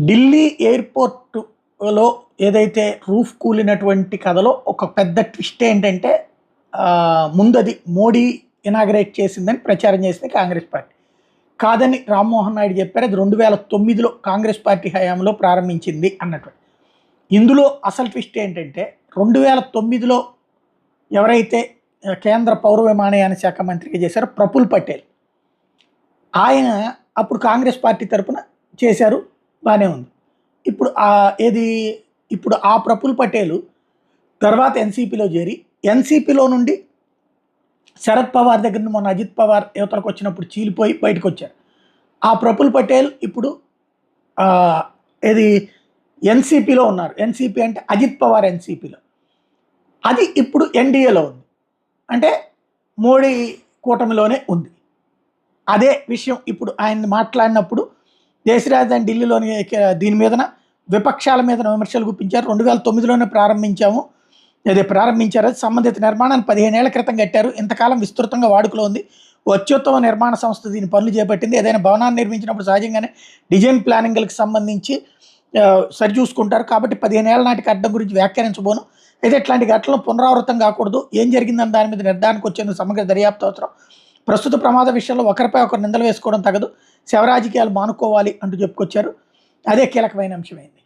ఢిల్లీ ఎయిర్‌పోర్ట్‌లో ఏదైతే రూఫ్ కూలినటువంటి కథలో ఒక పెద్ద ట్విస్ట్ ఏంటంటే ముందది మోడీ ఇనాగరేట్ చేసిందని ప్రచారం చేసింది కాంగ్రెస్ పార్టీ. కాదని రామ్మోహన్ నాయుడు చెప్పారు. అది 2009లో కాంగ్రెస్ పార్టీ హయాంలో ప్రారంభించింది అన్నటువంటి. ఇందులో అసలు ట్విస్ట్ ఏంటంటే 2009లో ఎవరైతే కేంద్ర పౌర విమానయాన శాఖ మంత్రిగా చేశారో ప్రఫుల్ పటేల్. ఆయన అప్పుడు కాంగ్రెస్ పార్టీ తరపున చేశారు. బానే ఉంది. ఇప్పుడు ఆ ప్రఫుల్ పటేల్ తర్వాత ఎన్సీపీలో చేరి ఎన్సీపీలో నుండి శరద్ పవార్ దగ్గర నుండి మొన్న అజిత్ పవార్ యువతలకు వచ్చినప్పుడు చీలిపోయి బయటకు వచ్చారు. ఆ ప్రఫుల్ పటేల్ ఇప్పుడు ఏది ఎన్సీపీలో ఉన్నారు. ఎన్సీపీ అంటే అజిత్ పవార్ ఎన్సీపీలో. అది ఇప్పుడు ఎన్డీఏలో ఉంది. అంటే మోడీ కూటమిలోనే ఉంది. అదే విషయం ఇప్పుడు ఆయన మాట్లాడినప్పుడు దేశ రాజధాని ఢిల్లీలోని దీని మీదన విపక్షాల మీద విమర్శలు గుప్పించారు. 2009లోనే ప్రారంభించారు. సంబంధిత నిర్మాణాన్ని 15 ఏళ్ల క్రితం కట్టారు. ఇంతకాలం విస్తృతంగా వాడుకలో ఉంది. అత్యుత్తమ నిర్మాణ సంస్థ దీని పనులు చేపట్టింది. ఏదైనా భవనాన్ని నిర్మించినప్పుడు సహజంగానే డిజైన్ ప్లానింగ్లకు సంబంధించి సరిచూసుకుంటారు. కాబట్టి 15 ఏళ్ల నాటికి అడ్డం గురించి వ్యాఖ్యానించబోను. అయితే ఇట్లాంటి ఘటనలు పునరావృతం కాకూడదు. ఏం జరిగిందని దాని మీద నిర్ధారణకు వచ్చేందుకు సమగ్ర దర్యాప్తు అవసరం. ప్రస్తుత ప్రమాద విషయంలో ఒకరిపై ఒకరు నిందలు వేసుకోవడం తగదు. శవ రాజకీయాలు మానుకోవాలి అంటూ చెప్పుకొచ్చారు. అదే కీలకమైన అంశమైంది.